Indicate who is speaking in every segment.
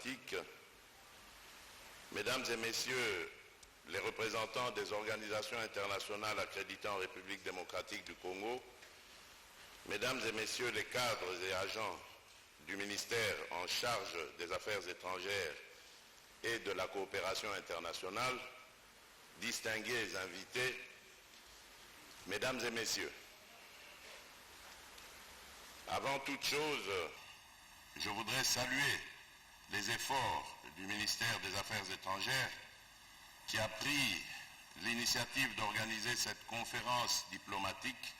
Speaker 1: diplomatique, Mesdames et Messieurs les représentants des organisations internationales accréditées en République démocratique du Congo, Mesdames et Messieurs les cadres et agents du ministère en charge des Affaires étrangères et de la coopération internationale, distingués invités, Mesdames et Messieurs, avant toute chose, je voudrais saluer les efforts du ministère des Affaires étrangères qui a pris l'initiative d'organiser cette conférence diplomatique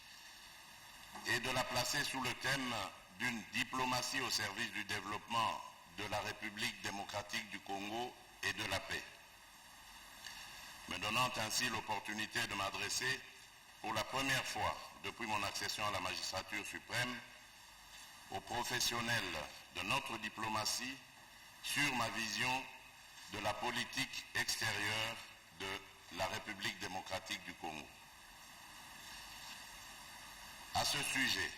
Speaker 1: et de la placer sous le thème d'une diplomatie au service du développement de la République démocratique du Congo et de la paix, me donnant ainsi l'opportunité de m'adresser pour la première fois depuis mon accession à la magistrature suprême aux professionnels de notre diplomatie sur ma vision de la politique extérieure de la République démocratique du Congo. À ce sujet,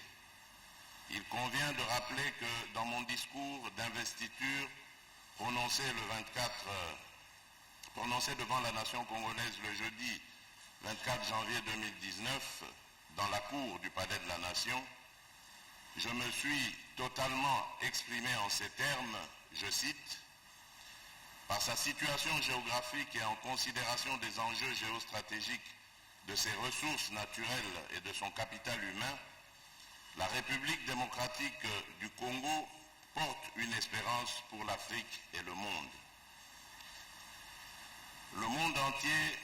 Speaker 1: il convient de rappeler que dans mon discours d'investiture prononcé devant la nation congolaise le jeudi 24 janvier 2019 dans la cour du Palais de la Nation, je me suis totalement exprimé en ces termes, je cite, « Par sa situation géographique et en considération des enjeux géostratégiques de ses ressources naturelles et de son capital humain, la République démocratique du Congo porte une espérance pour l'Afrique et le monde. Le monde entier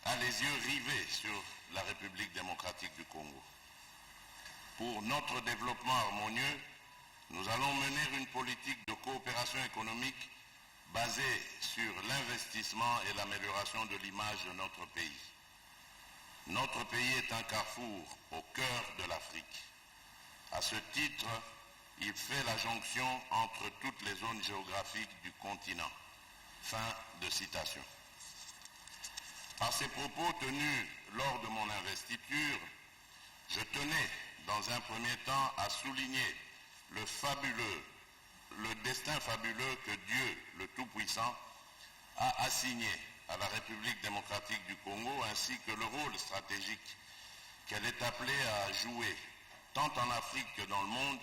Speaker 1: a les yeux rivés sur la République démocratique du Congo. Pour notre développement harmonieux, nous allons mener une politique de coopération économique basée sur l'investissement et l'amélioration de l'image de notre pays. Notre pays est un carrefour au cœur de l'Afrique. À ce titre, il fait la jonction entre toutes les zones géographiques du continent. » Fin de citation. Par ces propos tenus lors de mon investiture, je tenais dans un premier temps à souligner le destin fabuleux que Dieu, le Tout-Puissant, a assigné à la République démocratique du Congo, ainsi que le rôle stratégique qu'elle est appelée à jouer, tant en Afrique que dans le monde,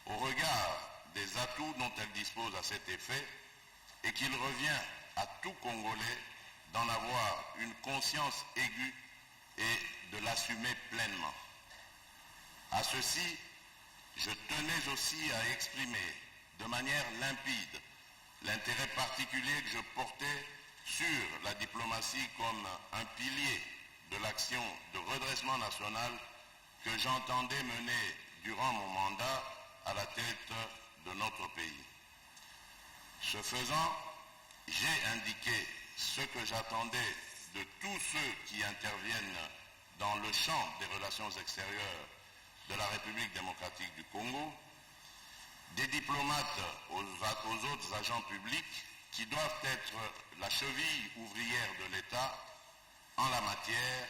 Speaker 1: au regard des atouts dont elle dispose à cet effet, et qu'il revient à tout Congolais d'en avoir une conscience aiguë et de l'assumer pleinement. À ceci, je tenais aussi à exprimer de manière limpide l'intérêt particulier que je portais sur la diplomatie comme un pilier de l'action de redressement national que j'entendais mener durant mon mandat à la tête de notre pays. Ce faisant, j'ai indiqué ce que j'attendais de tous ceux qui interviennent dans le champ des relations extérieures de la République démocratique du Congo, des diplomates aux autres agents publics qui doivent être la cheville ouvrière de l'État en la matière,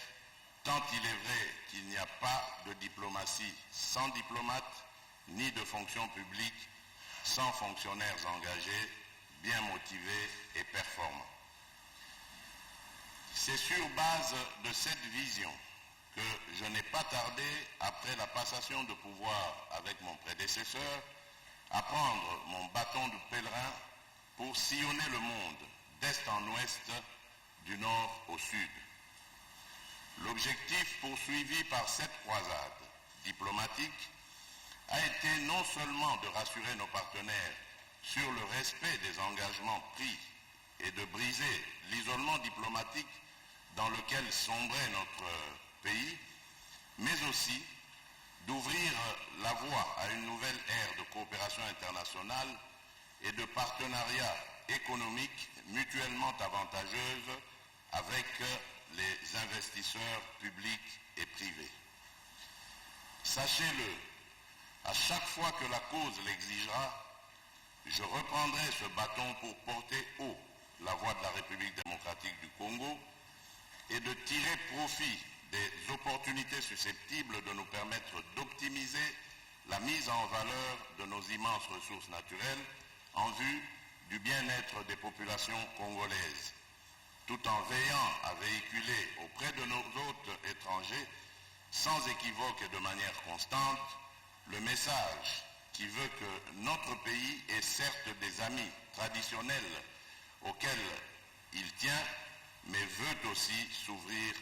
Speaker 1: tant il est vrai qu'il n'y a pas de diplomatie sans diplomate, ni de fonction publique sans fonctionnaires engagés, bien motivés et performants. C'est sur base de cette vision que je n'ai pas tardé, après la passation de pouvoir avec mon prédécesseur, à prendre mon bâton de pèlerin pour sillonner le monde, d'est en ouest, du nord au sud. L'objectif poursuivi par cette croisade diplomatique a été non seulement de rassurer nos partenaires sur le respect des engagements pris et de briser l'isolement diplomatique dans lequel sombrait notre pays, mais aussi d'ouvrir la voie à une nouvelle ère de coopération internationale et de partenariat économique mutuellement avantageuse avec les investisseurs publics et privés. Sachez-le, à chaque fois que la cause l'exigera, je reprendrai ce bâton pour porter haut la voix de la République démocratique du Congo et de tirer profit des opportunités susceptibles de nous permettre d'optimiser la mise en valeur de nos immenses ressources naturelles en vue du bien-être des populations congolaises, tout en veillant à véhiculer auprès de nos hôtes étrangers, sans équivoque et de manière constante, le message qui veut que notre pays est certes des amis traditionnels auxquels il tient, mais veut aussi s'ouvrir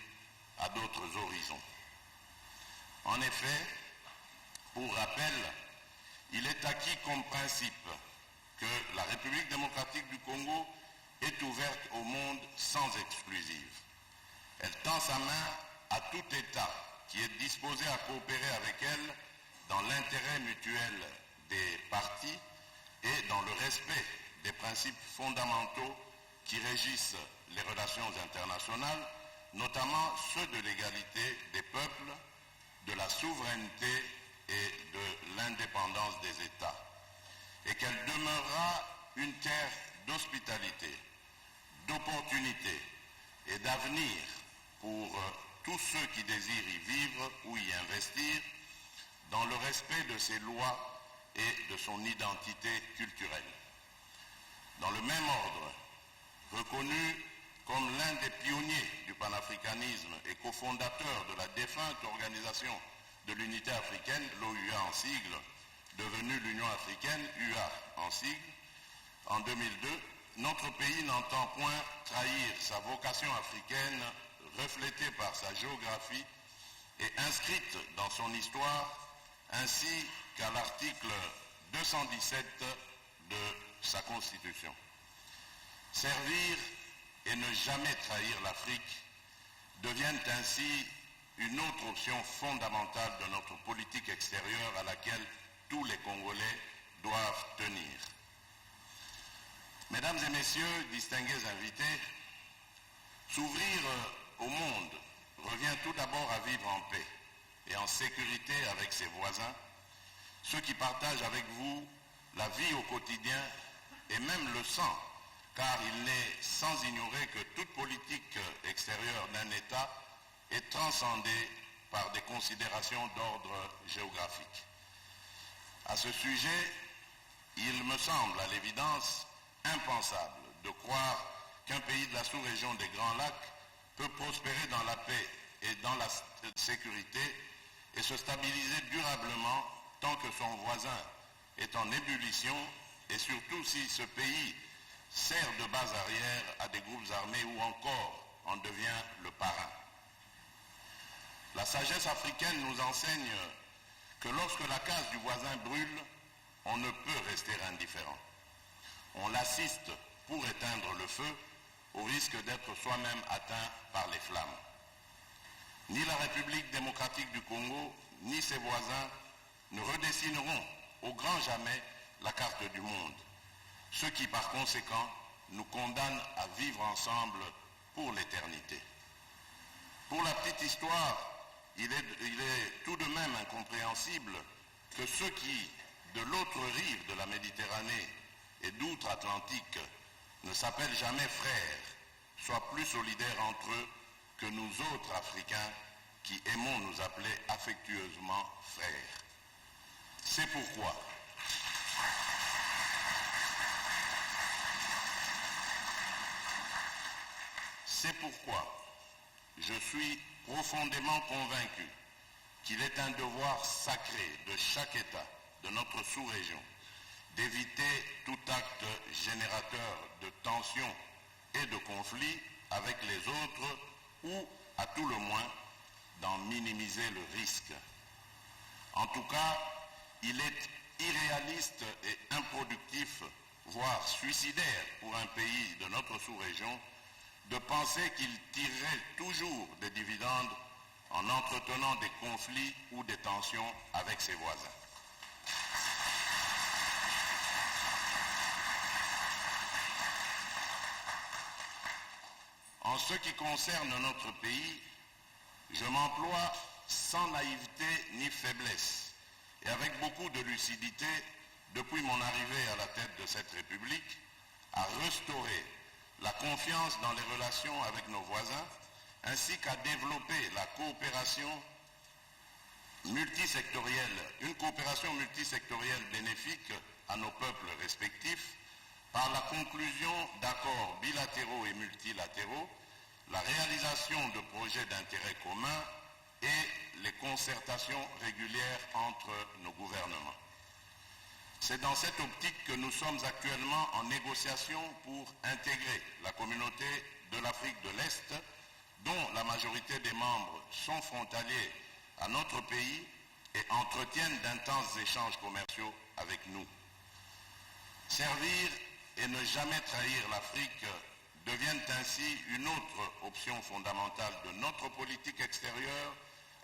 Speaker 1: à d'autres horizons. En effet, pour rappel, il est acquis comme principe que la République démocratique du Congo est ouverte au monde sans exclusive. Elle tend sa main à tout État qui est disposé à coopérer avec elle dans l'intérêt mutuel des parties et dans le respect des principes fondamentaux qui régissent les relations internationales, notamment ceux de l'égalité des peuples, de la souveraineté et de l'indépendance des États, et qu'elle demeurera une terre d'hospitalité, d'opportunité et d'avenir pour tous ceux qui désirent y vivre ou y investir, dans le respect de ses lois et de son identité culturelle. Dans le même ordre, reconnu comme l'un des pionniers du panafricanisme et cofondateur de la défunte Organisation de l'Unité africaine, l'OUA en sigle, devenue l'Union africaine, UA en sigle, en 2002, notre pays n'entend point trahir sa vocation africaine reflétée par sa géographie et inscrite dans son histoire, ainsi qu'à l'article 217 de sa Constitution. Servir et ne jamais trahir l'Afrique deviennent ainsi une autre option fondamentale de notre politique extérieure à laquelle tous les Congolais doivent tenir. Mesdames et messieurs, distingués invités, s'ouvrir au monde revient tout d'abord à vivre en paix et en sécurité avec ses voisins, ceux qui partagent avec vous la vie au quotidien et même le sang, car il n'est sans ignorer que toute politique extérieure d'un État est transcendée par des considérations d'ordre géographique. À ce sujet, il me semble à l'évidence impensable de croire qu'un pays de la sous-région des Grands Lacs peut prospérer dans la paix et dans la sécurité et se stabiliser durablement tant que son voisin est en ébullition et surtout si ce pays sert de base arrière à des groupes armés ou encore en devient le parrain. La sagesse africaine nous enseigne que lorsque la case du voisin brûle, on ne peut rester indifférent. On l'assiste pour éteindre le feu au risque d'être soi-même atteint par les flammes. Ni la République démocratique du Congo, ni ses voisins ne redessineront au grand jamais la carte du monde, ce qui par conséquent nous condamne à vivre ensemble pour l'éternité. Pour la petite histoire, il est tout de même incompréhensible que ceux qui, de l'autre rive de la Méditerranée et d'outre-Atlantique, ne s'appellent jamais frères, soient plus solidaires entre eux que nous autres Africains qui aimons nous appeler affectueusement frères. C'est pourquoi je suis profondément convaincu qu'il est un devoir sacré de chaque État de notre sous-région d'éviter tout acte générateur de tensions et de conflits avec les autres ou, à tout le moins, d'en minimiser le risque. En tout cas, il est irréaliste et improductif, voire suicidaire pour un pays de notre sous-région, de penser qu'il tirerait toujours des dividendes en entretenant des conflits ou des tensions avec ses voisins. En ce qui concerne notre pays, je m'emploie sans naïveté ni faiblesse et avec beaucoup de lucidité depuis mon arrivée à la tête de cette République à restaurer la confiance dans les relations avec nos voisins ainsi qu'à développer la coopération multisectorielle, une coopération multisectorielle bénéfique à nos peuples respectifs, par la conclusion d'accords bilatéraux et multilatéraux, la réalisation de projets d'intérêt commun et les concertations régulières entre nos gouvernements. C'est dans cette optique que nous sommes actuellement en négociation pour intégrer la communauté de l'Afrique de l'Est, dont la majorité des membres sont frontaliers à notre pays et entretiennent d'intenses échanges commerciaux avec nous. Servir et ne jamais trahir l'Afrique deviennent ainsi une autre option fondamentale de notre politique extérieure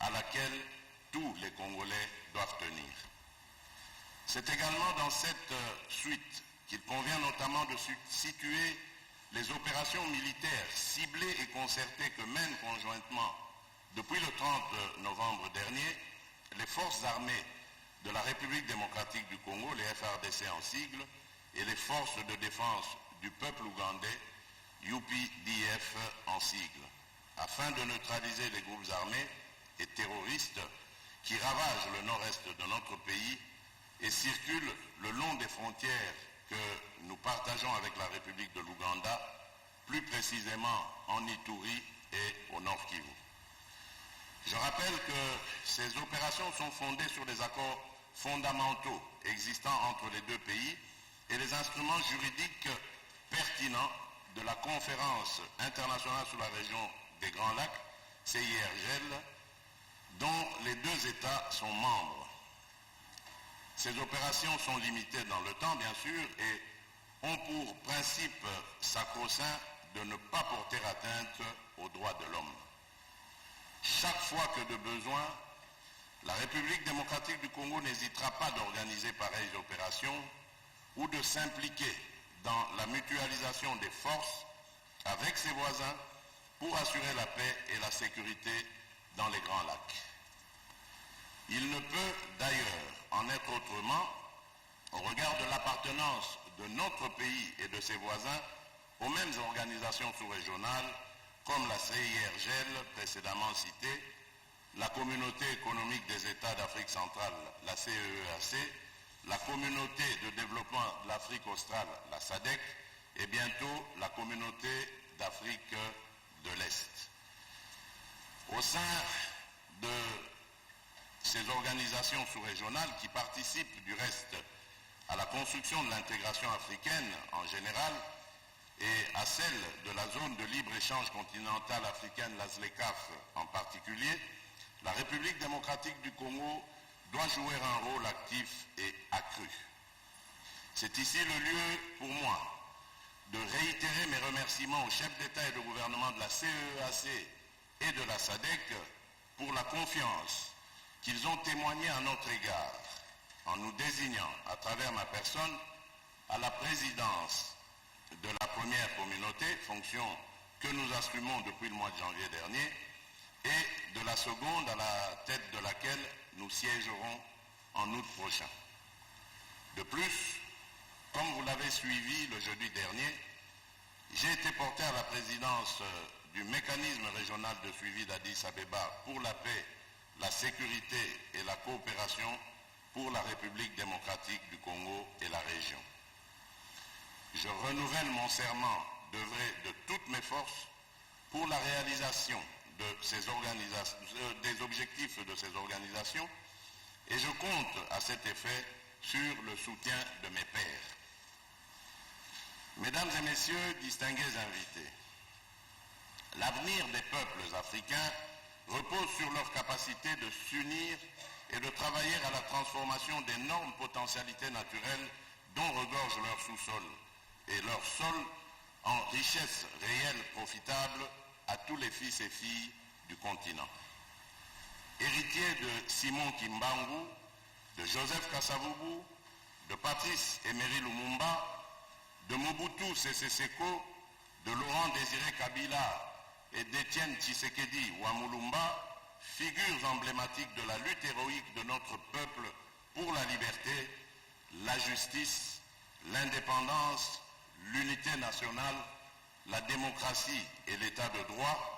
Speaker 1: à laquelle tous les Congolais doivent tenir. C'est également dans cette suite qu'il convient notamment de situer les opérations militaires ciblées et concertées que mènent conjointement depuis le 30 novembre dernier les forces armées de la République démocratique du Congo, les FARDC en sigle, et les forces de défense du peuple ougandais, UPDF en sigle, afin de neutraliser les groupes armés et terroristes qui ravagent le nord-est de notre pays et circulent le long des frontières que nous partageons avec la République de l'Ouganda, plus précisément en Ituri et au Nord Kivu. Je rappelle que ces opérations sont fondées sur les accords fondamentaux existants entre les deux pays et les instruments juridiques pertinents de la Conférence internationale sur la région des Grands Lacs, CIRGL, dont les deux États sont membres. Ces opérations sont limitées dans le temps, bien sûr, et ont pour principe sacro-saint de ne pas porter atteinte aux droits de l'homme. Chaque fois que de besoin, la République démocratique du Congo n'hésitera pas d'organiser pareilles opérations ou de s'impliquer dans la mutualisation des forces avec ses voisins pour assurer la paix et la sécurité dans les Grands Lacs. Il ne peut d'ailleurs en être autrement au regard de l'appartenance de notre pays et de ses voisins aux mêmes organisations sous-régionales comme la CIRGL précédemment citée, la Communauté économique des États d'Afrique centrale, la CEEAC, la Communauté de développement de l'Afrique australe, la SADC, et bientôt la Communauté d'Afrique de l'Est. Au sein de ces organisations sous-régionales qui participent du reste à la construction de l'intégration africaine en général et à celle de la zone de libre-échange continentale africaine, la ZLECAf en particulier, la République démocratique du Congo doit jouer un rôle actif et accru. C'est ici le lieu pour moi de réitérer mes remerciements aux chefs d'État et de gouvernement de la CEEAC et de la SADC pour la confiance qu'ils ont témoignée à notre égard en nous désignant à travers ma personne à la présidence de la première communauté, fonction que nous assumons depuis le mois de janvier dernier, et de la seconde à la tête de laquelle nous siégerons en août prochain. De plus, comme vous l'avez suivi le jeudi dernier, j'ai été porté à la présidence du mécanisme régional de suivi d'Addis Abeba pour la paix, la sécurité et la coopération pour la République démocratique du Congo et la région. Je renouvelle mon serment d'œuvrer de toutes mes forces pour la réalisation de des objectifs de ces organisations et je compte à cet effet sur le soutien de mes pairs. Mesdames et messieurs, distingués invités, l'avenir des peuples africains repose sur leur capacité de s'unir et de travailler à la transformation d'énormes potentialités naturelles dont regorge leur sous-sol et leur sol en richesses réelles profitables à tous les fils et filles du continent. Héritier de Simon Kimbangu, de Joseph Kasavubu, de Patrice Emery Lumumba, de Mobutu Sese Seko, de Laurent Désiré Kabila et d'Étienne Tshisekedi Wamulumba, figures emblématiques de la lutte héroïque de notre peuple pour la liberté, la justice, l'indépendance, l'unité nationale, la démocratie et l'état de droit,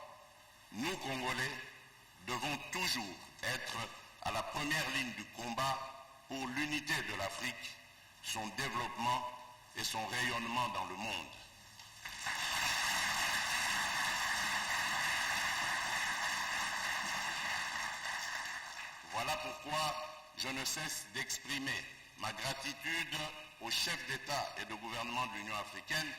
Speaker 1: nous, Congolais, devons toujours être à la première ligne du combat pour l'unité de l'Afrique, son développement et son rayonnement dans le monde. Voilà pourquoi je ne cesse d'exprimer ma gratitude aux chefs d'État et de gouvernement de l'Union africaine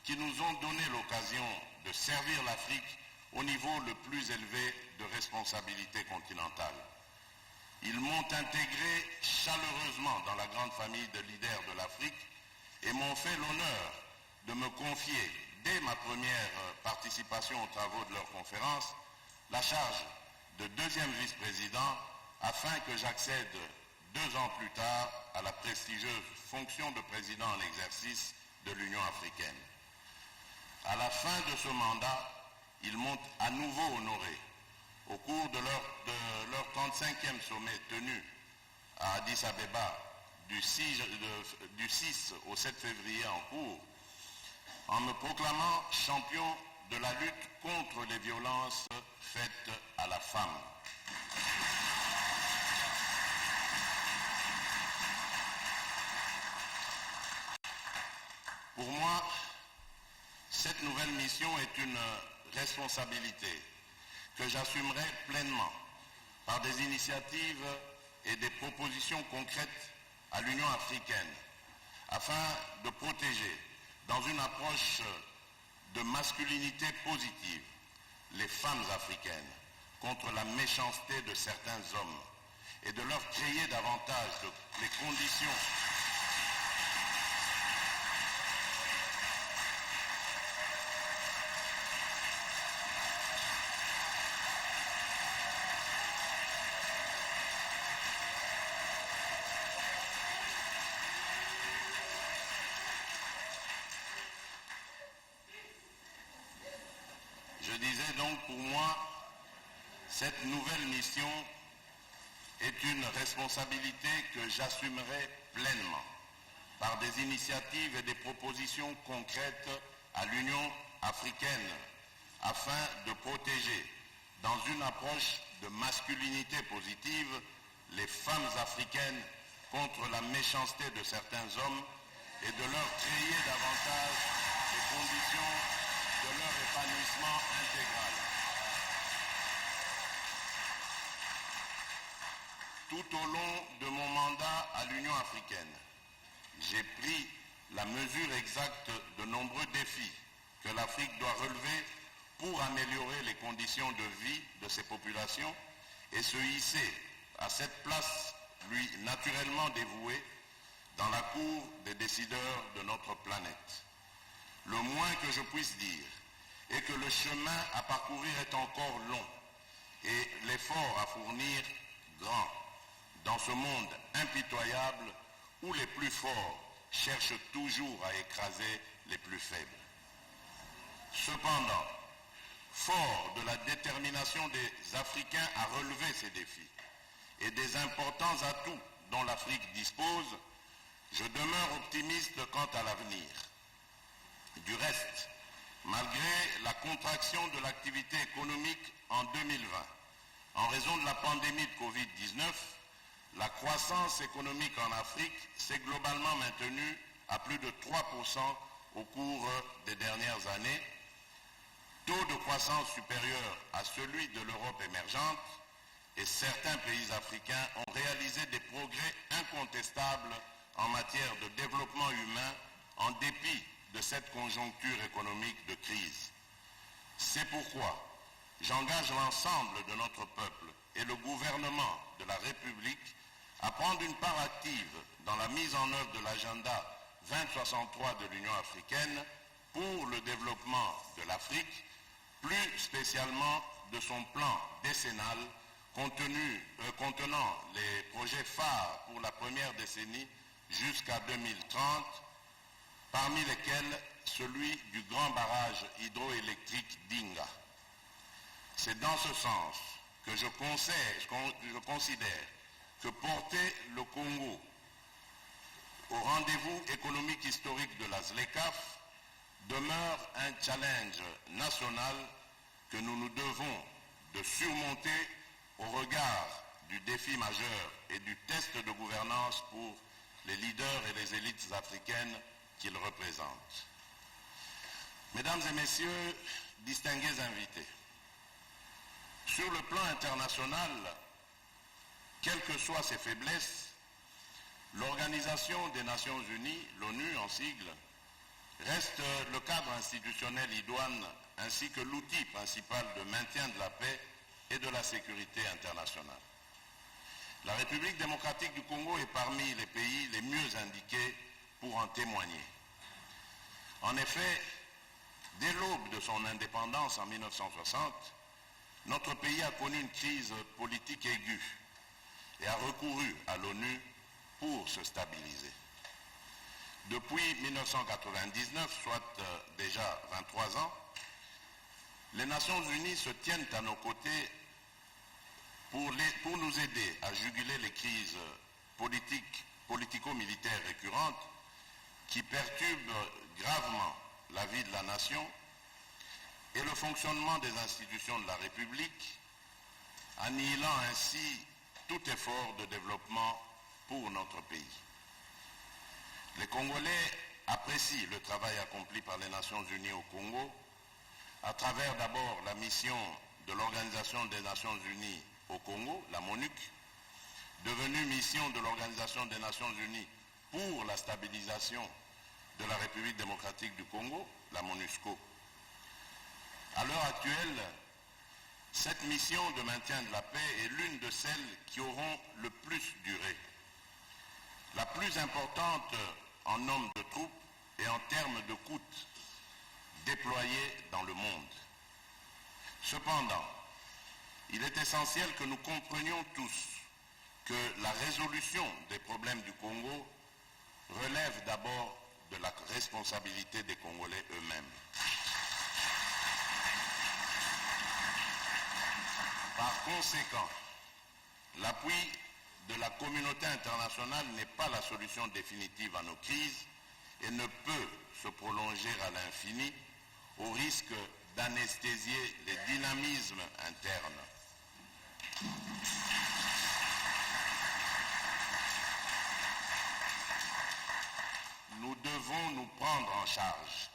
Speaker 1: qui nous ont donné l'occasion de servir l'Afrique au niveau le plus élevé de responsabilité continentale. Ils m'ont intégré chaleureusement dans la grande famille de leaders de l'Afrique et m'ont fait l'honneur de me confier, dès ma première participation aux travaux de leur conférence, la charge de deuxième vice-président afin que j'accède 2 ans plus tard à la prestigieuse fonction de président en exercice de l'Union africaine. À la fin de ce mandat, ils m'ont à nouveau honoré au cours de leur 35e sommet tenu à Addis Abeba du 6 au 7 février en cours, en me proclamant champion de la lutte contre les violences faites à la femme. Pour moi, cette nouvelle mission est une responsabilité que j'assumerai pleinement par des initiatives et des propositions concrètes à l'Union africaine afin de protéger, dans une approche de masculinité positive, les femmes africaines contre la méchanceté de certains hommes et de leur créer davantage les conditions pour moi, cette nouvelle mission est une responsabilité que j'assumerai pleinement par des initiatives et des propositions concrètes à l'Union africaine afin de protéger, dans une approche de masculinité positive, les femmes africaines contre la méchanceté de certains hommes et de leur créer davantage les conditions de leur épanouissement intégral. Tout au long de mon mandat à l'Union africaine, j'ai pris la mesure exacte de nombreux défis que l'Afrique doit relever pour améliorer les conditions de vie de ses populations et se hisser à cette place lui naturellement dévouée dans la cour des décideurs de notre planète. Le moins que je puisse dire est que le chemin à parcourir est encore long et l'effort à fournir grand dans ce monde impitoyable où les plus forts cherchent toujours à écraser les plus faibles. Cependant, fort de la détermination des Africains à relever ces défis et des importants atouts dont l'Afrique dispose, je demeure optimiste quant à l'avenir. Du reste, malgré la contraction de l'activité économique en 2020, en raison de la pandémie de Covid-19, la croissance économique en Afrique s'est globalement maintenue à plus de 3% au cours des dernières années, taux de croissance supérieur à celui de l'Europe émergente, et certains pays africains ont réalisé des progrès incontestables en matière de développement humain en dépit de cette conjoncture économique de crise. C'est pourquoi j'engage l'ensemble de notre peuple et le gouvernement de la République à prendre une part active dans la mise en œuvre de l'agenda 2063 de l'Union africaine pour le développement de l'Afrique, plus spécialement de son plan décennal contenant les projets phares pour la première décennie jusqu'à 2030, parmi lesquels celui du grand barrage hydroélectrique d'Inga. C'est dans ce sens que je considère que porter le Congo au rendez-vous économique historique de la ZLECAf demeure un challenge national que nous nous devons de surmonter au regard du défi majeur et du test de gouvernance pour les leaders et les élites africaines qu'il représente. Mesdames et messieurs, distingués invités, sur le plan international, quelles que soient ses faiblesses, l'Organisation des Nations Unies, l'ONU en sigle, reste le cadre institutionnel idoine ainsi que l'outil principal de maintien de la paix et de la sécurité internationale. La République démocratique du Congo est parmi les pays les mieux indiqués pour en témoigner. En effet, dès l'aube de son indépendance en 1960, notre pays a connu une crise politique aiguë et a recouru à l'ONU pour se stabiliser. Depuis 1999, soit déjà 23 ans, les Nations Unies se tiennent à nos côtés pour nous aider à juguler les crises politico-militaires récurrentes qui perturbent gravement la vie de la nation et le fonctionnement des institutions de la République, annihilant ainsi tout effort de développement pour notre pays. Les Congolais apprécient le travail accompli par les Nations Unies au Congo, à travers d'abord la mission de l'Organisation des Nations Unies au Congo, la MONUC, devenue mission de l'Organisation des Nations Unies pour la stabilisation de la République démocratique du Congo, la MONUSCO. À l'heure actuelle, cette mission de maintien de la paix est l'une de celles qui auront le plus duré. La plus importante en nombre de troupes et en termes de coûts déployés dans le monde. Cependant, il est essentiel que nous comprenions tous que la résolution des problèmes du Congo relève d'abord de la responsabilité des Congolais eux-mêmes. Par conséquent, l'appui de la communauté internationale n'est pas la solution définitive à nos crises et ne peut se prolonger à l'infini au risque d'anesthésier les dynamismes internes. Nous devons nous prendre en charge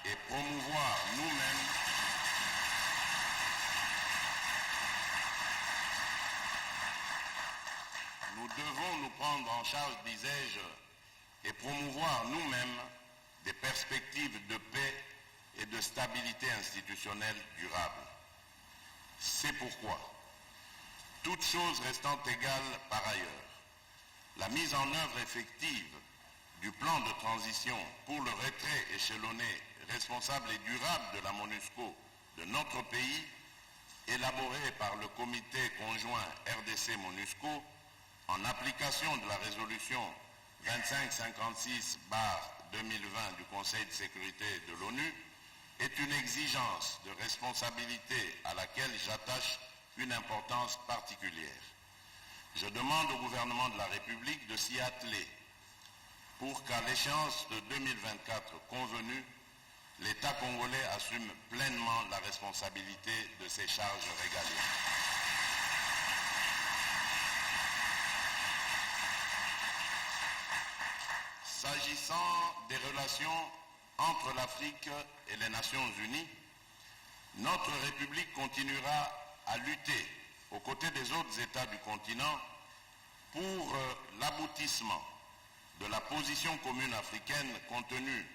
Speaker 1: et promouvoir nous-mêmes disais-je, et promouvoir nous-mêmes des perspectives de paix et de stabilité institutionnelle durable. C'est pourquoi, toutes choses restant égales par ailleurs, la mise en œuvre effective du plan de transition pour le retrait échelonné, responsable et durable de la MONUSCO de notre pays, élaboré par le comité conjoint RDC-MONUSCO, en application de la résolution 2556/2020 du Conseil de sécurité de l'ONU, est une exigence de responsabilité à laquelle j'attache une importance particulière. Je demande au gouvernement de la République de s'y atteler pour qu'à l'échéance de 2024 convenue, l'État congolais assume pleinement la responsabilité de ses charges régaliennes. S'agissant des relations entre l'Afrique et les Nations Unies, notre République continuera à lutter aux côtés des autres États du continent pour l'aboutissement de la position commune africaine contenue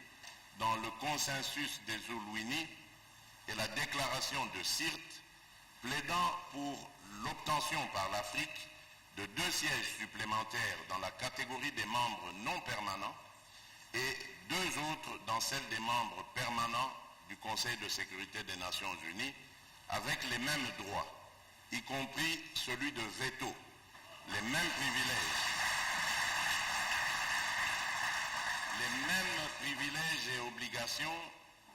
Speaker 1: dans le consensus des Zuluini et la déclaration de Sirte, plaidant pour l'obtention par l'Afrique de 2 sièges supplémentaires dans la catégorie des membres non permanents et 2 autres dans celle des membres permanents du Conseil de sécurité des Nations Unies, avec les mêmes droits, y compris celui de veto, les mêmes privilèges et obligations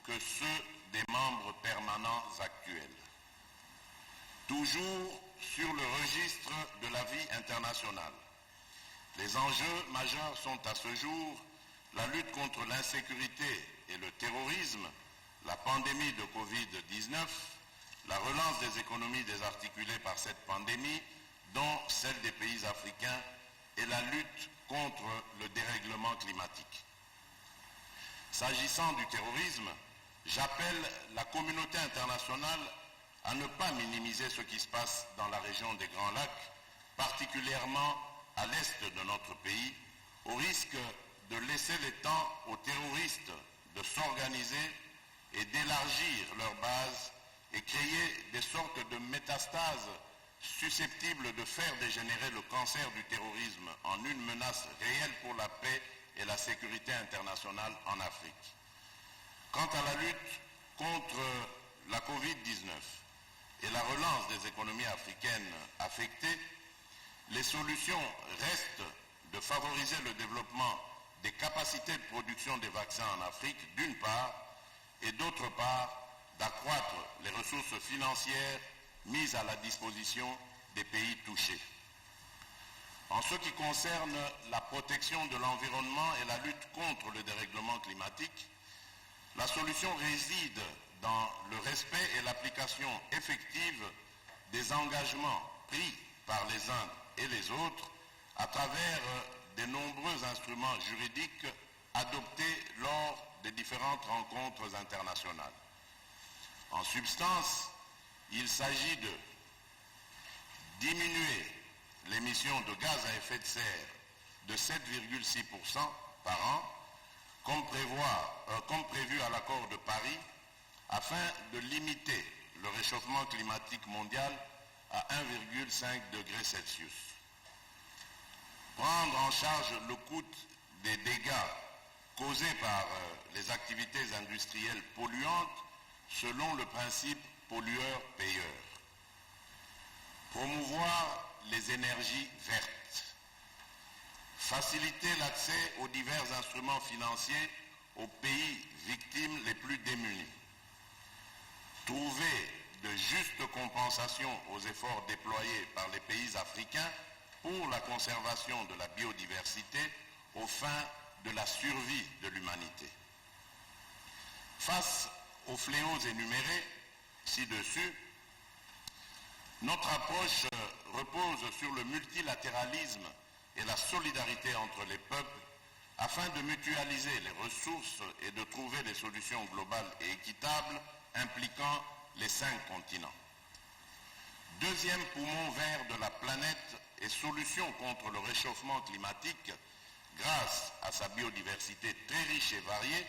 Speaker 1: que ceux des membres permanents actuels. Toujours sur le registre de la vie internationale, les enjeux majeurs sont à ce jour la lutte contre l'insécurité et le terrorisme, la pandémie de Covid-19, la relance des économies désarticulées par cette pandémie, dont celle des pays africains, et la lutte contre le dérèglement climatique. S'agissant du terrorisme, j'appelle la communauté internationale à ne pas minimiser ce qui se passe dans la région des Grands Lacs, particulièrement à l'est de notre pays, au risque de laisser le temps aux terroristes de s'organiser et d'élargir leur base et créer des sortes de métastases susceptibles de faire dégénérer le cancer du terrorisme en une menace réelle pour la paix et la sécurité internationale en Afrique. Quant à la lutte contre la Covid-19 et la relance des économies africaines affectées, les solutions restent de favoriser le développement des capacités de production des vaccins en Afrique, d'une part, et d'autre part, d'accroître les ressources financières mises à la disposition des pays touchés. En ce qui concerne la protection de l'environnement et la lutte contre le dérèglement climatique, la solution réside dans le respect et l'application effective des engagements pris par les uns et les autres à travers des nombreux instruments juridiques adoptés lors des différentes rencontres internationales. En substance, il s'agit de diminuer l'émission de gaz à effet de serre de 7,6% par an, comme prévu à l'accord de Paris, afin de limiter le réchauffement climatique mondial à 1,5 degré Celsius. Prendre en charge le coût des dégâts causés par les activités industrielles polluantes selon le principe pollueur-payeur. Promouvoir les énergies vertes. Faciliter l'accès aux divers instruments financiers aux pays victimes les plus démunis. Trouver de justes compensations aux efforts déployés par les pays africains pour la conservation de la biodiversité aux fins de la survie de l'humanité. Face aux fléaux énumérés ci-dessus, notre approche repose sur le multilatéralisme et la solidarité entre les peuples afin de mutualiser les ressources et de trouver des solutions globales et équitables impliquant les 5 continents. Deuxième poumon vert de la planète et solution contre le réchauffement climatique grâce à sa biodiversité très riche et variée,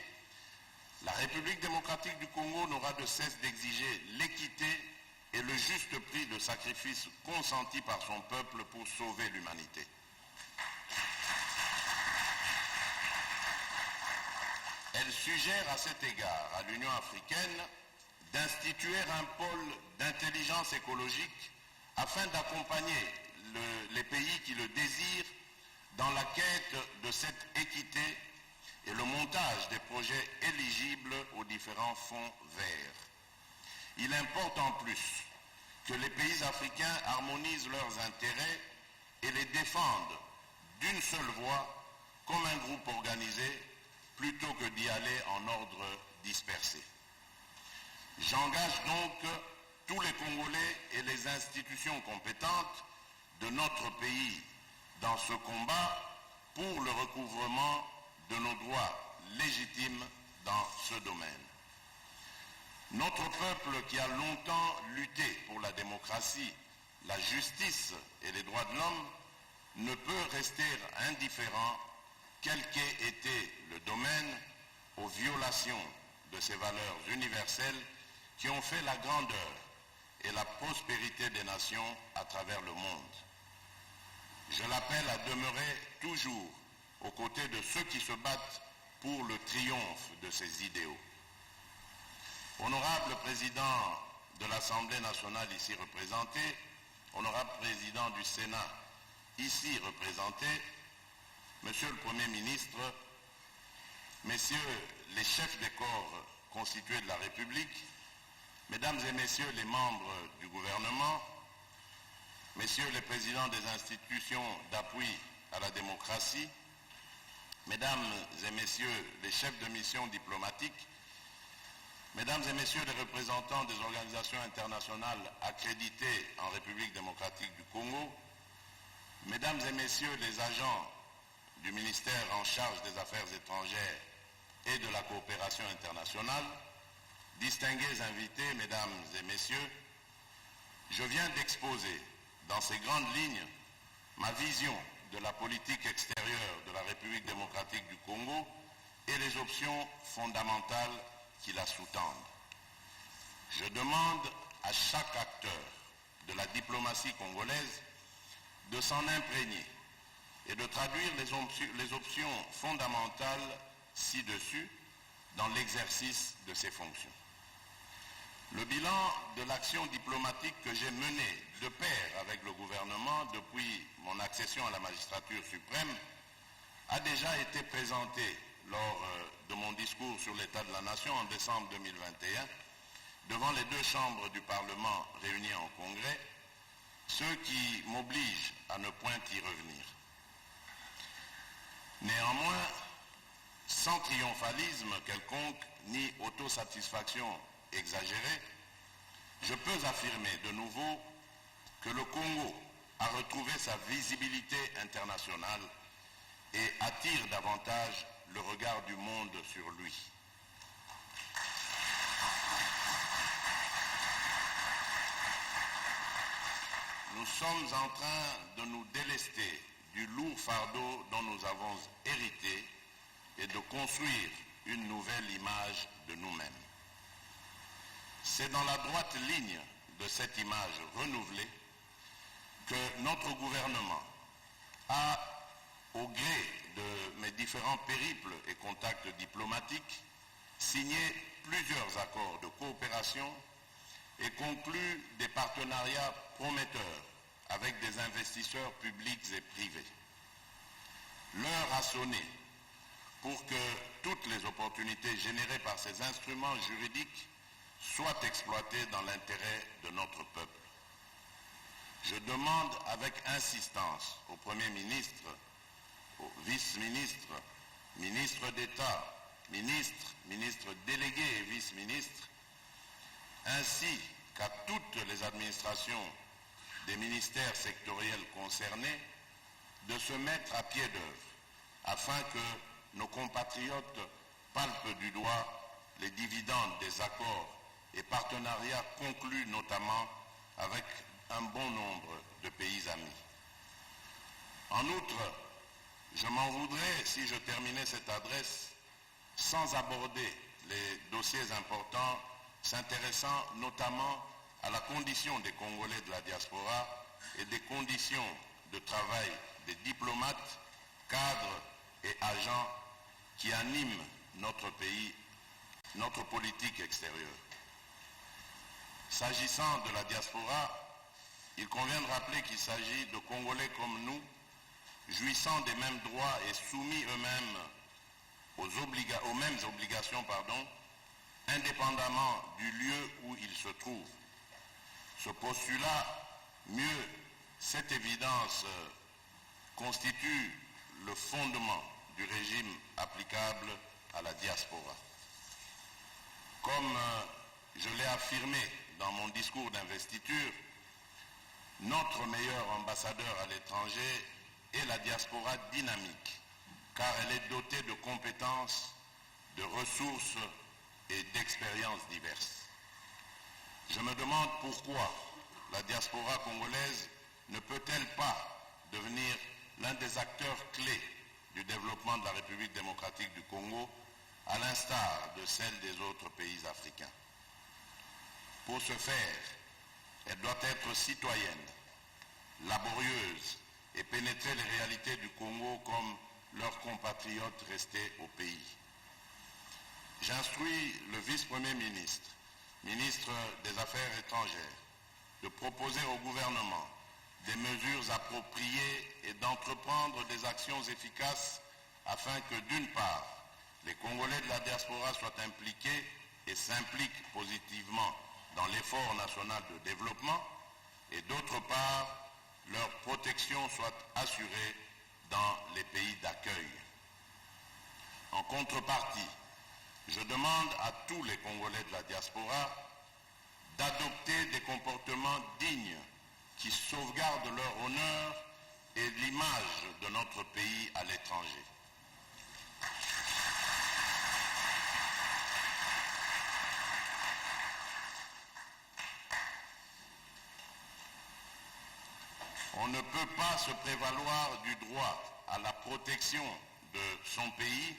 Speaker 1: la République démocratique du Congo n'aura de cesse d'exiger l'équité et le juste prix de sacrifice consenti par son peuple pour sauver l'humanité. Elle suggère à cet égard à l'Union africaine d'instituer un pôle d'intelligence écologique afin d'accompagner les pays qui le désirent dans la quête de cette équité et le montage des projets éligibles aux différents fonds verts. Il importe en plus que les pays africains harmonisent leurs intérêts et les défendent d'une seule voix comme un groupe organisé plutôt que d'y aller en ordre dispersé. J'engage donc tous les Congolais et les institutions compétentes de notre pays dans ce combat pour le recouvrement de nos droits légitimes dans ce domaine. Notre peuple qui a longtemps lutté pour la démocratie, la justice et les droits de l'homme ne peut rester indifférent, quel qu'ait été le domaine, aux violations de ces valeurs universelles qui ont fait la grandeur et la prospérité des nations à travers le monde. Je l'appelle à demeurer toujours aux côtés de ceux qui se battent pour le triomphe de ces idéaux. Honorable président de l'Assemblée nationale ici représenté, honorable président du Sénat ici représenté, monsieur le Premier ministre, messieurs les chefs des corps constitués de la République, mesdames et messieurs les membres du gouvernement, messieurs les présidents des institutions d'appui à la démocratie, mesdames et messieurs les chefs de mission diplomatiques, mesdames et messieurs les représentants des organisations internationales accréditées en République démocratique du Congo, mesdames et messieurs les agents du ministère en charge des Affaires étrangères et de la coopération internationale, distingués invités, mesdames et messieurs, je viens d'exposer dans ces grandes lignes ma vision de la politique extérieure de la République démocratique du Congo et les options fondamentales qui la sous-tendent. Je demande à chaque acteur de la diplomatie congolaise de s'en imprégner et de traduire les options fondamentales ci-dessus dans l'exercice de ses fonctions. Le bilan de l'action diplomatique que j'ai menée de pair avec le gouvernement depuis mon accession à la magistrature suprême a déjà été présenté lors de mon discours sur l'état de la nation en décembre 2021 devant les deux chambres du Parlement réunies en congrès, ce qui m'oblige à ne point y revenir. Néanmoins, sans triomphalisme quelconque ni autosatisfaction exagérée, je peux affirmer de nouveau que le Congo a retrouvé sa visibilité internationale et attire davantage le regard du monde sur lui. Nous sommes en train de nous délester du lourd fardeau dont nous avons hérité et de construire une nouvelle image de nous-mêmes. C'est dans la droite ligne de cette image renouvelée que notre gouvernement a, au gré de mes différents périples et contacts diplomatiques, signé plusieurs accords de coopération et conclu des partenariats prometteurs avec des investisseurs publics et privés. L'heure a sonné pour que toutes les opportunités générées par ces instruments juridiques soient exploitées dans l'intérêt de notre peuple. Je demande avec insistance au Premier ministre, aux vice-ministres, ministres d'État, ministres délégués et vice-ministres, ainsi qu'à toutes les administrations des ministères sectoriels concernés, de se mettre à pied d'œuvre afin que nos compatriotes palpent du doigt les dividendes des accords et partenariats conclus notamment avec un bon nombre de pays amis. En outre, je m'en voudrais si je terminais cette adresse sans aborder les dossiers importants s'intéressant notamment à la condition des Congolais de la diaspora et des conditions de travail des diplomates, cadres et agents qui animent notre pays, notre politique extérieure. S'agissant de la diaspora, il convient de rappeler qu'il s'agit de Congolais comme nous, jouissant des mêmes droits et soumis eux-mêmes aux mêmes obligations, indépendamment du lieu où ils se trouvent. Ce postulat, mieux cette évidence, constitue le fondement du régime applicable à la diaspora. Comme je l'ai affirmé dans mon discours d'investiture, notre meilleur ambassadeur à l'étranger est la diaspora dynamique, car elle est dotée de compétences, de ressources et d'expériences diverses. Je me demande pourquoi la diaspora congolaise ne peut-elle pas devenir l'un des acteurs clés du développement de la République démocratique du Congo, à l'instar de celle des autres pays africains. Pour ce faire, elle doit être citoyenne, laborieuse et pénétrer les réalités du Congo comme leurs compatriotes restés au pays. J'instruis le vice-premier ministre, ministre des Affaires étrangères, de proposer au gouvernement des mesures appropriées et d'entreprendre des actions efficaces afin que, d'une part, les Congolais de la diaspora soient impliqués et s'impliquent positivement dans l'effort national de développement et, d'autre part, leur protection soit assurée dans les pays d'accueil. En contrepartie, je demande à tous les Congolais de la diaspora d'adopter des comportements dignes qui sauvegardent leur honneur et l'image de notre pays à l'étranger. on ne peut pas se prévaloir du droit à la protection de son pays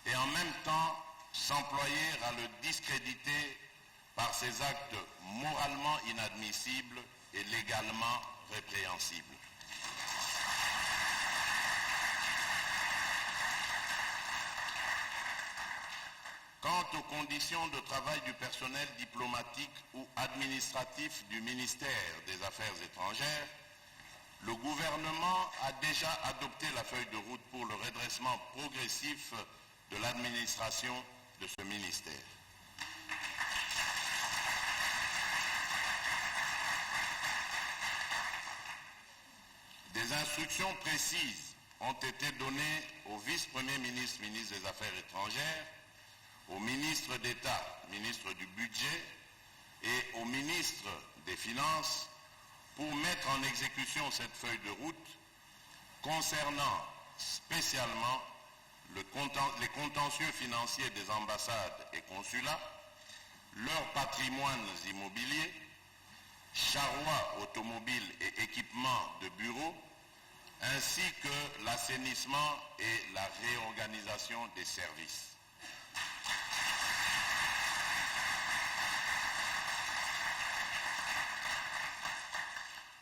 Speaker 1: et en même temps s'employer à le discréditer par ses actes moralement inadmissibles et légalement répréhensibles. Quant aux conditions de travail du personnel diplomatique ou administratif du ministère des Affaires étrangères, le gouvernement a déjà adopté la feuille de route pour le redressement progressif de l'administration de ce ministère. Des instructions précises ont été données au vice-premier ministre, ministre des Affaires étrangères, au ministre d'État, ministre du Budget, et au ministre des Finances pour mettre en exécution cette feuille de route concernant spécialement les contentieux financiers des ambassades et consulats, leurs patrimoines immobiliers, charrois automobiles et équipements de bureaux, ainsi que l'assainissement et la réorganisation des services.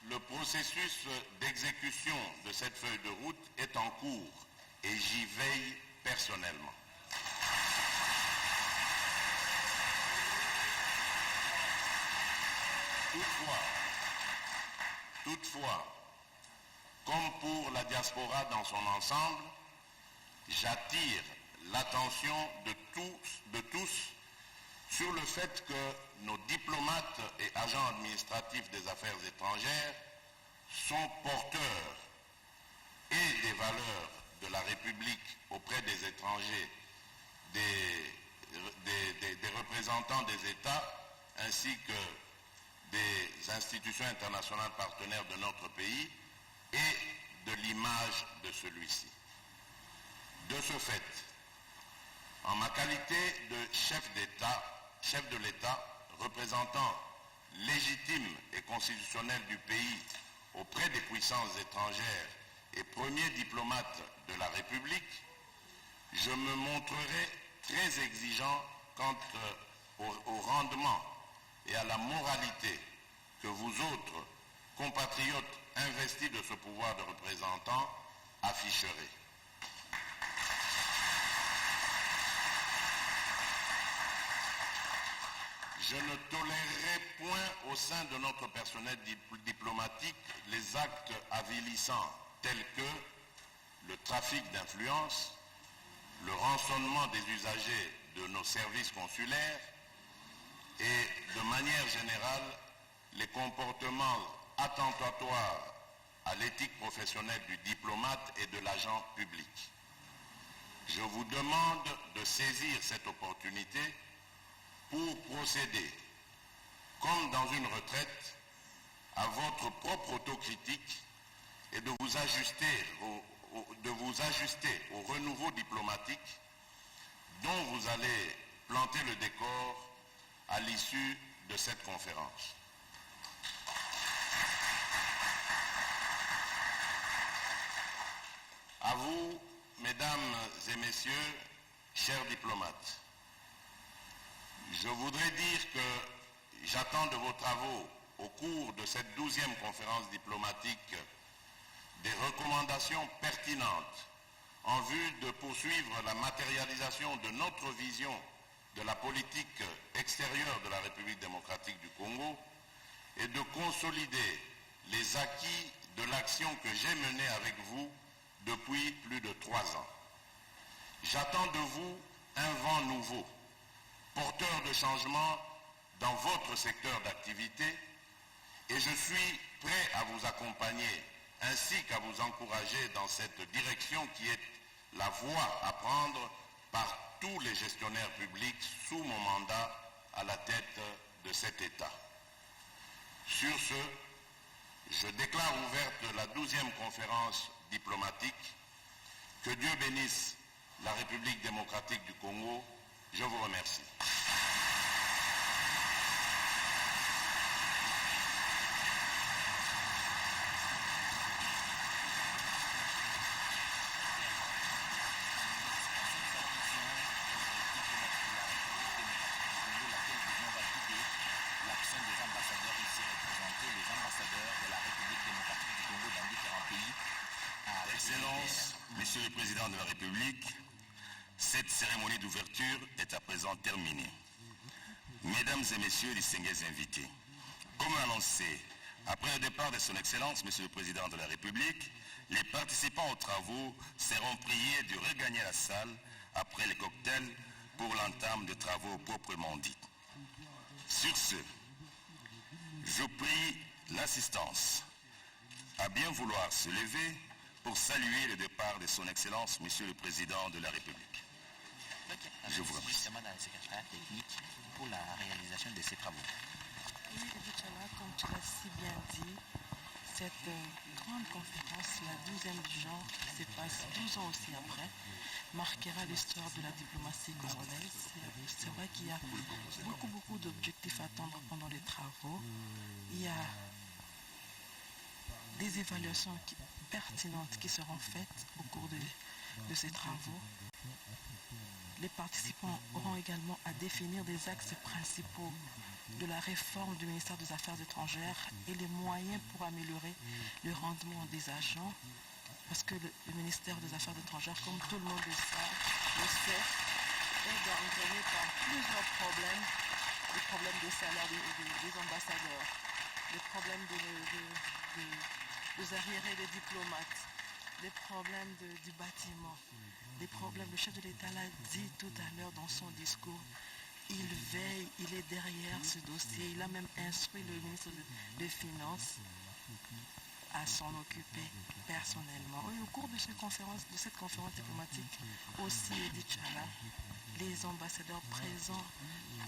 Speaker 1: Le processus d'exécution de cette feuille de route est en cours et j'y veille personnellement. Toutefois, comme pour la diaspora dans son ensemble, j'attire l'attention de tous sur le fait que nos diplomates et agents administratifs des affaires étrangères sont porteurs et des valeurs de la République auprès des étrangers, des représentants des États, ainsi que des institutions internationales partenaires de notre pays et de l'image de celui-ci. De ce fait, en ma qualité de chef de l'État, représentant légitime et constitutionnel du pays auprès des puissances étrangères et premier diplomate de la République, je me montrerai très exigeant quant au rendement et à la moralité que vous autres, compatriotes investis de ce pouvoir de représentant, afficherez. Je ne tolérerai point au sein de notre personnel diplomatique les actes avilissants tels que le trafic d'influence, le rançonnement des usagers de nos services consulaires et, de manière générale, les comportements attentatoires à l'éthique professionnelle du diplomate et de l'agent public. Je vous demande de saisir cette opportunité pour procéder, comme dans une retraite, à votre propre autocritique et de vous ajuster au renouveau diplomatique dont vous allez planter le décor à l'issue de cette conférence. À vous, mesdames et messieurs, chers diplomates, je voudrais dire que j'attends de vos travaux au cours de cette 12e conférence diplomatique des recommandations pertinentes en vue de poursuivre la matérialisation de notre vision de la politique extérieure de la République démocratique du Congo et de consolider les acquis de l'action que j'ai menée avec vous depuis plus de 3 ans. J'attends de vous un vent nouveau, porteur de changement dans votre secteur d'activité, et je suis prêt à vous accompagner ainsi qu'à vous encourager dans cette direction qui est la voie à prendre par tous les gestionnaires publics sous mon mandat à la tête de cet État. Sur ce, je déclare ouverte la 12e conférence diplomatique. Que Dieu bénisse la République démocratique du Congo. Je vous remercie. Excellences, Monsieur le Président de la République, cette cérémonie d'ouverture est à présent terminée. Mesdames et Messieurs, distingués invités, comme annoncé, après le départ de Son Excellence, Monsieur le Président de la République, les participants aux travaux seront priés de regagner la salle après les cocktails pour l'entame de travaux proprement dits. Sur ce, je prie l'assistance à bien vouloir se lever pour saluer le départ de Son Excellence, Monsieur le Président de la République. Je vous remercie.
Speaker 2: Justement dans le secrétariat technique pour la réalisation de ces travaux.
Speaker 3: Oui, Edichala, comme tu l'as si bien dit, cette grande conférence, la 12e du genre, qui se passe 12 ans aussi après, marquera l'histoire de la diplomatie congolaise. C'est vrai qu'il y a beaucoup d'objectifs à atteindre pendant les travaux. Il y a des évaluations pertinentes qui seront faites au cours de ces travaux. Les participants auront également à définir des axes principaux de la réforme du ministère des Affaires étrangères et les moyens pour améliorer le rendement des agents. Parce que le ministère des Affaires étrangères, comme tout le monde le sait, est gangréné par plusieurs problèmes. Les problèmes des salaires des ambassadeurs, les problèmes des arriérés des diplomates, les problèmes du bâtiment, les problèmes. Le chef de l'État l'a dit tout à l'heure dans son discours. Il veille, il est derrière ce dossier. Il a même instruit le ministre des Finances à s'en occuper personnellement. Et au cours de cette conférence diplomatique, aussi Edith Chala, les ambassadeurs présents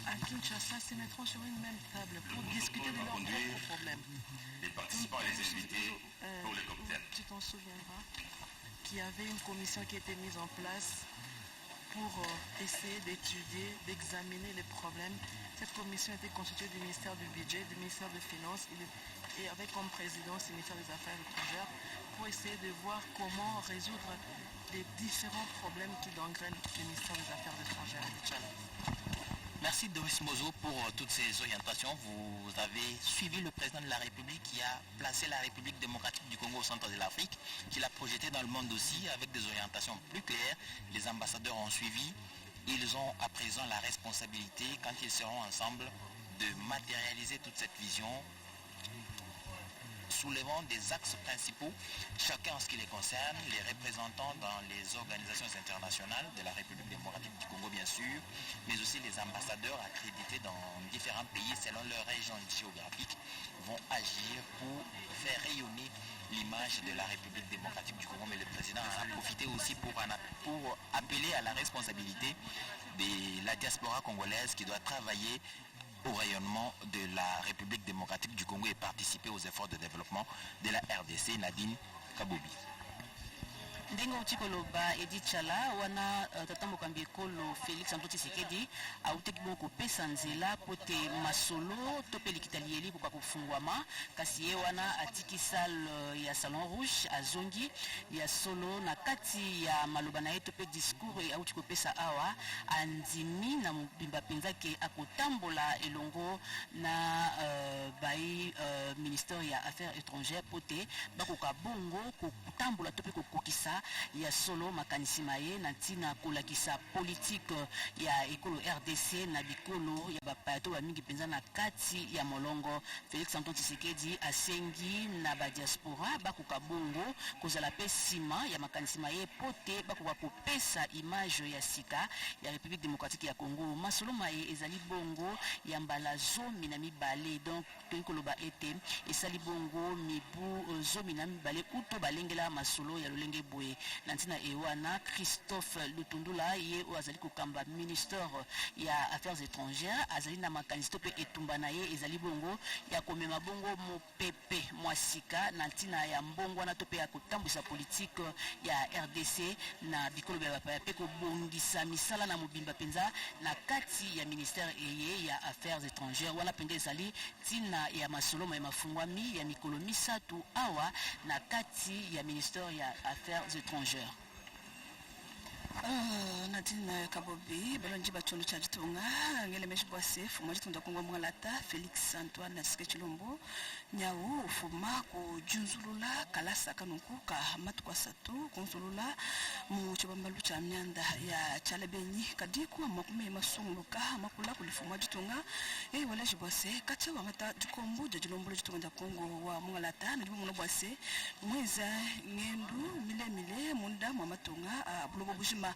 Speaker 3: à Kinshasa se mettront sur une même table pour discuter de leurs propres problèmes.
Speaker 1: Les participants et les invités pour les cocktails.
Speaker 3: Tu t'en souviendras qu'il y avait une commission qui était mise en place pour essayer d'étudier, d'examiner les problèmes. Cette commission était constituée du ministère du Budget, du ministère des Finances et avec comme présidence le ministère des Affaires étrangères pour essayer de voir comment résoudre les différents problèmes qui gangrènent le ministère des Affaires étrangères et du Tchad.
Speaker 2: Merci Doris Mozo pour toutes ces orientations. Vous avez suivi le président de la République qui a placé la République démocratique du Congo au centre de l'Afrique, qui l'a projeté dans le monde aussi avec des orientations plus claires. Les ambassadeurs ont suivi. Ils ont à présent la responsabilité, quand ils seront ensemble, de matérialiser toute cette vision, soulevant des axes principaux, chacun en ce qui les concerne, les représentants dans les organisations internationales de la République démocratique du Congo bien sûr, mais aussi les ambassadeurs accrédités dans différents pays selon leur région géographique vont agir pour faire rayonner l'image de la République démocratique du Congo. Mais le président en a profité aussi pour appeler à la responsabilité de la diaspora congolaise qui doit travailler au rayonnement de la République démocratique du Congo et participer aux efforts de développement de la RDC. Nadine Kabobi.
Speaker 4: ndenge uti koloba Edith Chala wana tata mokambi ekolo Félix Antoine Tshisekedi auteki bongo kopesa nzela po te masolo to pe likitali yeli koka kofungwama kasi ye wana atiki salle ya Salon Rouge azongi ya solo na kati ya maloba na ye to pe discours auti kopesa awa andimi na mobimba penza ke akotambola elongo na bai ministère ya Affaires étrangères po te bakoka bongo kotambola to pe kokokisa ya solo makanisi maye na ntina kolakisa politique ya ekolo RDC na bikolo ya bapato ba mingi penza na kati ya molongo. Félix Antoine Tshisekedi asengi na ba diaspora bakoka bongo kozala pe sima ya makanisi maye pote bakoka kopesa image ya sika ya République démocratique ya Congo. Masolo maye ezali bongo ya mbala zomi na mibale, donc tonkoloba ete esali bongo mibu zomi na mibale uto balengela masolo ya lolenge boye na ntina ewana Christophe Lutundula ye azali kokamba ministère ya Affaires étrangères azali na makanisi to pe etumba na ye ezali bongo ya komema bongo mopepe mwasika na ntina ya mbongo wana to pe ya kotambwisa politique ya RDC na bikolo bya bapaya pe kobongisa misala na mobimba penza na kati ya ministère eye ya Affaires étrangères wana pende ezali ntina ya masolo ya mafungwami ya mikolo misatu awa na kati ya ministère ya Affaires étrangères.
Speaker 5: Nadine Kabobi, Balonji Batono Chajitunga, Ngelemesh Boissé, Fumajitunda Kongo Mwalata, Félix Antoine Sketchulombo, Nyao, Fumako, Junzulula, Kalasa Kanuku, Kahamat Kwasatu, Konsulula, Muchabambalucha Myanda, Ya Chalebeni, Kadiku, Makume Masumuka, Makula, Kulifumajitunga, Walaji Boissé, Kacha Wamata, Jukombo, Jajulombo Jitunga Kongo, Mwalata, Nibuno Boissé, Mweza, Ngendu, Mile, Munda, Mamatunga, Bulobo Bujima.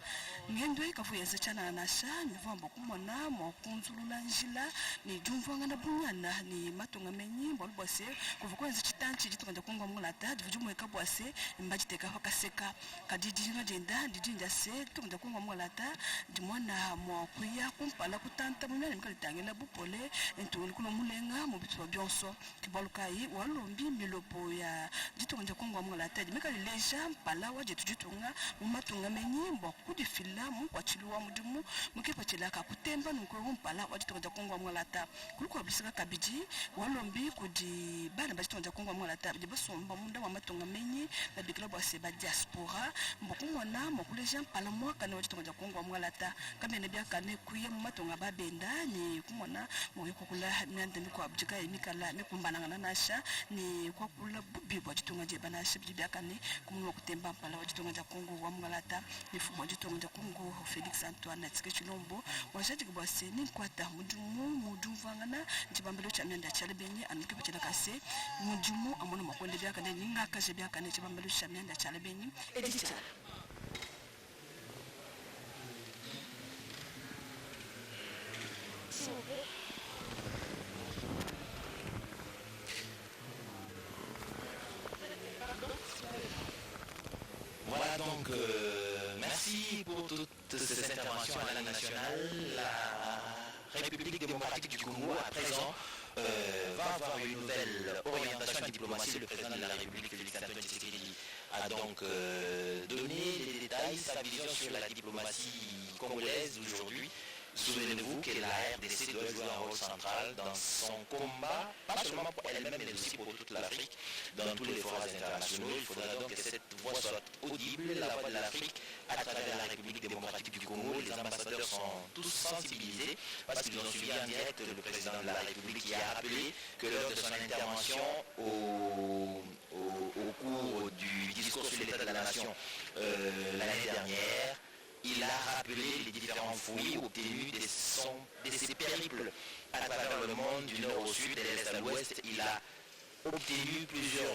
Speaker 5: Ngendo ikavuye chana nasha mivambo kumona mokunzulula njila ni jumvanga na bunyana ni matunga menyi bolbose kuvukwenza chitanchi jitunga kongwa mulata divujumu ekabwase mbajiteka fakaseka kadidi ngajenda didinja se tunga kongwa mulata dimwana mokuya kumpala kutanta munyana mkalitangela bupole entuni kuno mulenga mubitwa byonso kibalukai walombi milopo ya jitunga kongwa mulata dimekali leja mpala waje tujitunga mumatunga menyi mbokudi filamu kwa chiluwa mudumu mukepa chilaka kutemba nukuru mpala wajitonja kongwa mwalata kuliko abisika kabiji walombi kudi bana bajitonja kongwa mwalata basomba munda wa matonga menyi na bikila bwase ba diaspora mbokumwana mokuleja mpala mwaka na wajitonja kongwa mwalata kamene byakane kuye mu matonga babenda ni kumwana moyekukula myanda miko abjika emikala mikumbana na nasha ni kwa kula bubi wajitonga je banasha byakane kumwa kutemba mpala wajitonga kongwa mwalata ni fumo jitonga Kongo Félix Antoine Sketchulombo wajati kubase ni kwata mudumvangana chibambelo cha myanda chalebenye anukipa chana kase mujumu amono makonde byaka ne ninga kaje byaka ne chibambelo cha myanda chalebenye editor
Speaker 2: Voilà donc, merci pour toutes ces interventions à la nationale. La République démocratique du Congo, à présent, va avoir une nouvelle orientation en diplomatie. Le président de la République, Félix Antoine Tshisekedi, a donc donné les détails, sa vision sur la diplomatie congolaise d'aujourd'hui. Souvenez-vous que la RDC doit jouer un rôle central dans son combat, pas seulement pour elle-même, mais aussi pour toute l'Afrique, dans tous les forats internationaux. Il faudra donc que cette voix soit audible, la voix de l'Afrique, à travers la République démocratique du Congo. Les ambassadeurs sont tous sensibilisés parce qu'ils ont suivi en direct le président de la République qui a rappelé que lors de son intervention au cours du discours sur l'état de la nation l'année dernière, il a rappelé les différents fruits obtenus de ses périples à travers le monde, du nord au sud, de l'est à l'ouest. Il a obtenu plusieurs